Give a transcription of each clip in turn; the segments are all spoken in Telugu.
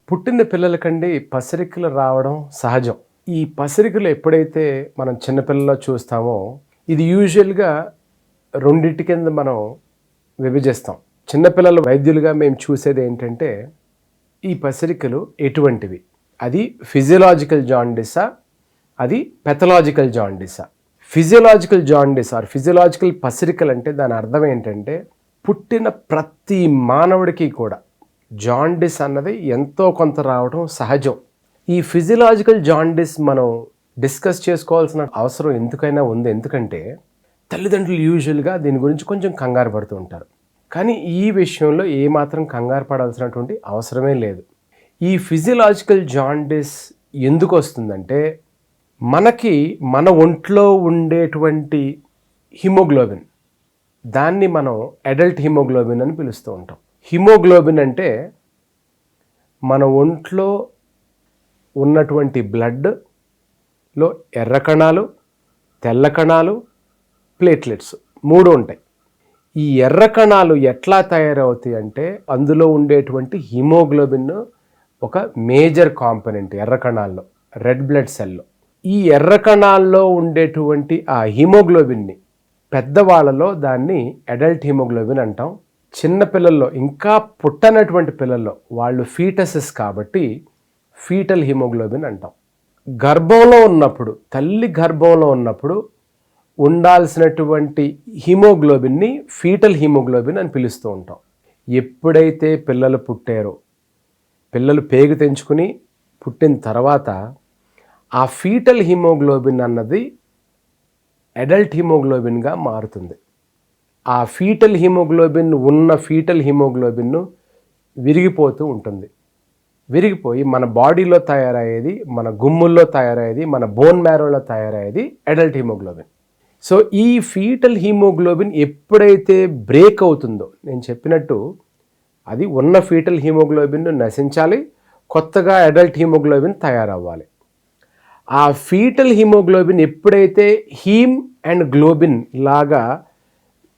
పుట్టిన పిల్లలకండి పసిరికలు రావడం సహజం. ఈ పసిరికలు ఎప్పుడైతే మనం చిన్నపిల్లలో చూస్తామో ఇది యూజువల్గా రెండింటి కింద మనం విభజిస్తాం. చిన్నపిల్లల వైద్యులుగా మేము చూసేది ఏంటంటే ఈ పసిరికలు ఎటువంటివి, అది ఫిజియలాజికల్ జాండిసా, అది పెథలాజికల్ జాండిసా. ఫిజియలాజికల్ జాండిస్ ఆర్ ఫిజియలాజికల్ పసిరికలు అంటే దాని అర్థం ఏంటంటే పుట్టిన ప్రతి మానవుడికి కూడా జాండిస్ అన్నది ఎంతో కొంత రావడం సహజం. ఈ ఫిజియలాజికల్ జాండిస్ మనం డిస్కస్ చేసుకోవాల్సిన అవసరం ఎందుకైనా ఉంది. ఎందుకంటే తల్లిదండ్రులు యూజువల్గా దీని గురించి కొంచెం కంగారు పడుతూ ఉంటారు. కానీ ఈ విషయంలో ఏమాత్రం కంగారు పడాల్సినటువంటి అవసరమే లేదు. ఈ ఫిజియలాజికల్ జాండిస్ ఎందుకు వస్తుందంటే మనకి మన ఒంట్లో ఉండేటువంటి హిమోగ్లోబిన్, దాన్ని మనం అడల్ట్ హిమోగ్లోబిన్ అని పిలుస్తూ ఉంటాం. హిమోగ్లోబిన్ అంటే మన ఒంట్లో ఉన్నటువంటి బ్లడ్లో ఎర్ర కణాలు, తెల్ల కణాలు, ప్లేట్లెట్స్ 3 ఉంటాయి. ఈ ఎర్ర కణాలు ఎట్లా తయారవుతాయి అంటే అందులో ఉండేటువంటి హిమోగ్లోబిన్ ఒక మేజర్ కాంపోనెంట్ ఎర్ర కణాల్లో, రెడ్ బ్లడ్ సెల్లో. ఈ ఎర్ర కణాల్లో ఉండేటువంటి ఆ హిమోగ్లోబిన్ని పెద్దవాళ్ళలో దాన్ని అడల్ట్ హిమోగ్లోబిన్ అంటాం. చిన్న పిల్లల్లో, ఇంకా పుట్టనటువంటి పిల్లల్లో, వాళ్ళు ఫీటసెస్ కాబట్టి ఫీటల్ హిమోగ్లోబిన్ అంటాం. గర్భంలో ఉన్నప్పుడు, తల్లి గర్భంలో ఉన్నప్పుడు ఉండాల్సినటువంటి హిమోగ్లోబిన్ని ఫీటల్ హిమోగ్లోబిన్ అని పిలుస్తూ ఉంటాం. ఎప్పుడైతే పిల్లలు పుట్టారో, పిల్లలు పేగు తెంచుకుని పుట్టిన తర్వాత ఆ ఫీటల్ హిమోగ్లోబిన్ అన్నది అడల్ట్ హిమోగ్లోబిన్గా మారుతుంది. ఆ ఫీటల్ హిమోగ్లోబిన్ ఉన్న ఫీటల్ హిమోగ్లోబిన్ను విరిగిపోతూ ఉంటుంది. విరిగిపోయి మన బాడీలో తయారయ్యేది, మన గుమ్ముల్లో తయారయ్యేది, మన బోన్ మ్యారోలో తయారయ్యేది అడల్ట్ హిమోగ్లోబిన్. సో ఈ ఫీటల్ హిమోగ్లోబిన్ ఎప్పుడైతే బ్రేక్ అవుతుందో, నేను చెప్పినట్టు అది ఉన్న ఫీటల్ హిమోగ్లోబిన్ను నశించాలి, కొత్తగా అడల్ట్ హిమోగ్లోబిన్ తయారవ్వాలి. ఆ ఫీటల్ హిమోగ్లోబిన్ ఎప్పుడైతే హీమ్ అండ్ గ్లోబిన్ లాగా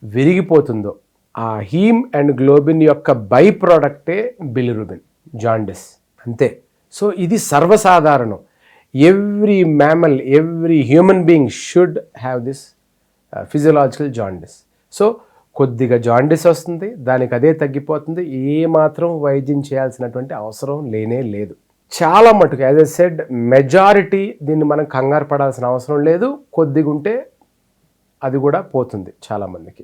విరిగిపోతుందో, ఆ హీమ్ అండ్ గ్లోబిన్ యొక్క బై ప్రోడక్టే బిలిరుబిన్, జాండిస్. అంతే. సో ఇది సర్వసాధారణం. Every mammal, every human being should have this physiological jaundice. So కొద్దిగా జాండిస్ వస్తుంది, దానికి అదే తగ్గిపోతుంది. ఏమాత్రం వైద్యం చేయాల్సినటువంటి అవసరం లేనే లేదు. చాలా మటుకు, యాజ్ ఎ సెడ్, మెజారిటీ దీన్ని మనం కంగారు పడాల్సిన అవసరం లేదు. కొద్దిగా ఉంటే అది కూడా పోతుంది చాలామందికి.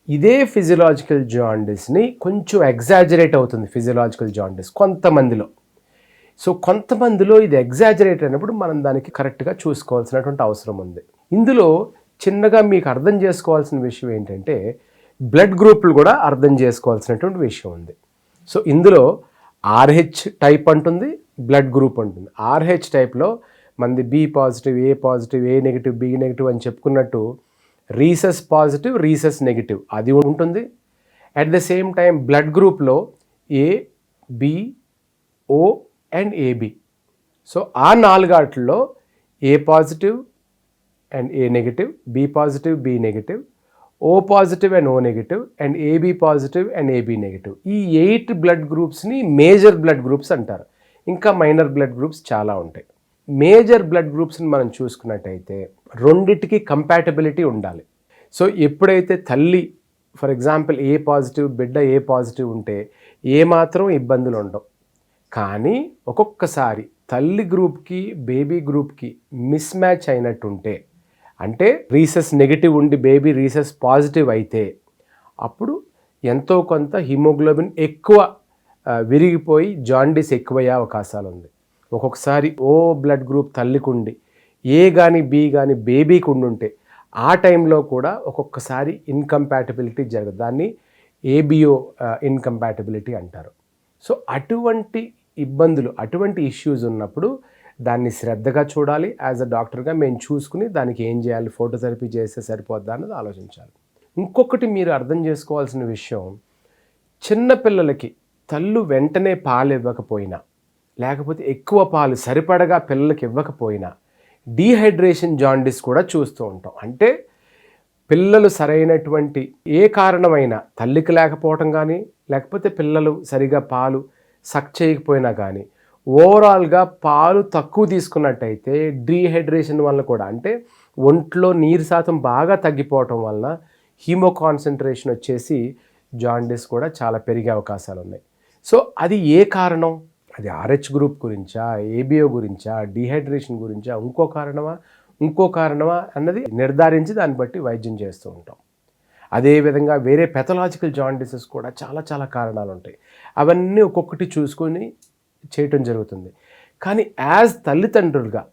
ఇదే ఫిజియలాజికల్ జాండిస్ని కొంచెం ఎగ్జాజరేట్ అవుతుంది ఫిజియలాజికల్ జాండిస్ కొంతమందిలో. సో కొంతమందిలో ఇది ఎగ్జాజరేట్ అయినప్పుడు మనం దానికి కరెక్ట్గా చూసుకోవాల్సినటువంటి అవసరం ఉంది. ఇందులో చిన్నగా మీకు అర్థం చేసుకోవాల్సిన విషయం ఏంటంటే బ్లడ్ గ్రూపులు కూడా అర్థం చేసుకోవాల్సినటువంటి విషయం ఉంది. సో ఇందులో ఆర్హెచ్ టైప్ అంటుంది, బ్లడ్ గ్రూప్ ఉంటుంది. ఆర్హెచ్ టైప్లో మంది B positive, A positive, A negative, B negative అని చెప్పుకున్నట్టు రీసెస్ పాజిటివ్, రీసెస్ నెగిటివ్ అది ఉంటుంది. At the same time blood గ్రూప్లో A, B, O and AB. So ఆ 4 ఆటల్లో A positive and A negative, B positive, B negative, O positive and O negative, and AB positive and AB negative. ఈ 8 బ్లడ్ గ్రూప్స్ని మేజర్ బ్లడ్ గ్రూప్స్ అంటారు. ఇంకా మైనర్ బ్లడ్ గ్రూప్స్ చాలా ఉంటాయి. మేజర్ బ్లడ్ గ్రూప్స్ని మనం చూసుకున్నట్టయితే రెండిటికి కంపాటబిలిటీ ఉండాలి. సో ఎప్పుడైతే తల్లి, ఫర్ ఎగ్జాంపుల్ ఏ పాజిటివ్, బిడ్డ ఏ పాజిటివ్ ఉంటే ఏమాత్రం ఇబ్బందులు ఉండవు. కానీ ఒక్కొక్కసారి తల్లి గ్రూప్కి, బేబీ గ్రూప్కి మిస్ మ్యాచ్ అయినట్టుంటే, అంటే రీసెస్ నెగిటివ్ ఉండి బేబీ రీసెస్ పాజిటివ్ అయితే అప్పుడు ఎంతో కొంత హిమోగ్లోబిన్ ఎక్కువ విరిగిపోయి జాండిస్ ఎక్కువయ్యే అవకాశాలు ఉంది. ఒక్కొక్కసారి ఓ బ్లడ్ గ్రూప్ తల్లికి ఉండి ఏ కానీ బి కానీ బేబీకి ఉండుంటే ఆ టైంలో కూడా ఒక్కొక్కసారి ఇన్కంపాటబిలిటీ జరగదు. దాన్ని ఏబిఓ ఇన్కంపాటబిలిటీ అంటారు. సో అటువంటి ఇబ్బందులు, అటువంటి ఇష్యూస్ ఉన్నప్పుడు దాన్ని శ్రద్ధగా చూడాలి. యాజ్ అ డాక్టర్గా మేము చూసుకుని దానికి ఏం చేయాలి, ఫోటోథెరపీ చేస్తే సరిపోద్దా అన్నది ఆలోచించాలి. ఇంకొకటి మీరు అర్థం చేసుకోవాల్సిన విషయం, చిన్నపిల్లలకి తల్లు వెంటనే పాలు ఇవ్వకపోయినా, లేకపోతే ఎక్కువ పాలు సరిపడగా పిల్లలకి ఇవ్వకపోయినా డీహైడ్రేషన్ జాండిస్ కూడా చూస్తూ ఉంటాం. అంటే పిల్లలు సరైనటువంటి ఏ కారణమైనా, తల్లికి లేకపోవటం కానీ, లేకపోతే పిల్లలు సరిగా పాలు సక్ చేయకపోయినా కానీ ఓవరాల్గా పాలు తక్కువ తీసుకున్నట్టయితే డీహైడ్రేషన్ వల్ల కూడా, అంటే ఒంట్లో నీరు శాతం బాగా తగ్గిపోవటం వలన హీమో కాన్సన్ట్రేషన్ వచ్చేసి జాండీస్ కూడా చాలా పెరిగే అవకాశాలు ఉన్నాయి. సో అది ఏ కారణం? అది RH గ్రూప్ గురించా, ABO గురించా, డీహైడ్రేషన్ గురించా, ఇంకో కారణమా అన్నది నిర్ధారించి దాన్ని బట్టి వైద్యం చేస్తూ ఉంటాం. అదేవిధంగా వేరే పెథలాజికల్ జాండీసెస్ కూడా చాలా చాలా కారణాలు ఉంటాయి. అవన్నీ ఒక్కొక్కటి చూసుకొని చేయటం జరుగుతుంది. కానీ యాజ్ తల్లిదండ్రులుగా,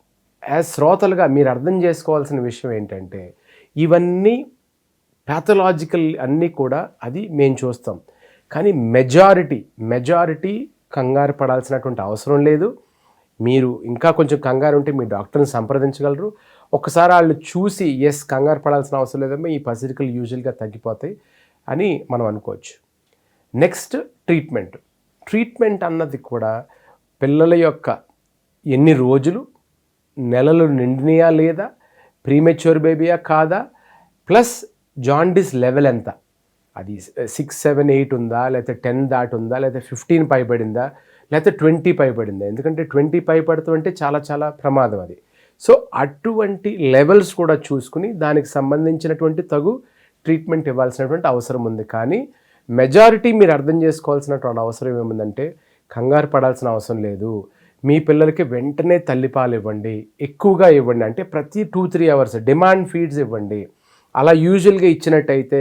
యాజ్ శ్రోతలుగా మీరు అర్థం చేసుకోవాల్సిన విషయం ఏంటంటే, ఇవన్నీ ప్యాథలాజికల్ అన్నీ కూడా అది మేము చూస్తాం. కానీ మెజారిటీ కంగారు పడాల్సినటువంటి అవసరం లేదు. మీరు ఇంకా కొంచెం కంగారు ఉంటే మీ డాక్టర్ని సంప్రదించగలరు. ఒకసారి వాళ్ళు చూసి కంగారు పడాల్సిన అవసరం లేదమ్మా, ఈ పసిరికలు యూజువల్గా తగ్గిపోతాయి అని మనం అనుకోవచ్చు. నెక్స్ట్ ట్రీట్మెంట్ అన్నది కూడా పిల్లల యొక్క ఎన్ని రోజులు, నెలలు నిండినయా లేదా, ప్రీమెచ్యూర్ బేబీయా కాదా, ప్లస్ జాండీస్ లెవెల్ ఎంత, అది 6, 7, 8 ఉందా, లేకపోతే 10 దాటి ఉందా, లేకపోతే 15 పైబడిందా, లేకపోతే 20 పైబడిందా. ఎందుకంటే 20 పైబడుతూ అంటే చాలా చాలా ప్రమాదం అది. సో అటువంటి లెవెల్స్ కూడా చూసుకుని దానికి సంబంధించినటువంటి తగు ట్రీట్మెంట్ ఇవ్వాల్సినటువంటి అవసరం ఉంది. కానీ మెజారిటీ మీరు అర్థం చేసుకోవాల్సినటువంటి అవసరం ఏముందంటే, కంగారు పడాల్సిన అవసరం లేదు. మీ పిల్లలకి వెంటనే తల్లిపాలు ఇవ్వండి, ఎక్కువగా ఇవ్వండి. అంటే ప్రతి 2-3 అవర్స్ డిమాండ్ ఫీడ్స్ ఇవ్వండి. అలా యూజువల్గా ఇచ్చినట్టయితే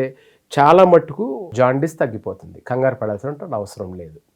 చాలా మట్టుకు జాండీస్ తగ్గిపోతుంది. కంగారు పడాల్సినటువంటి అవసరం లేదు.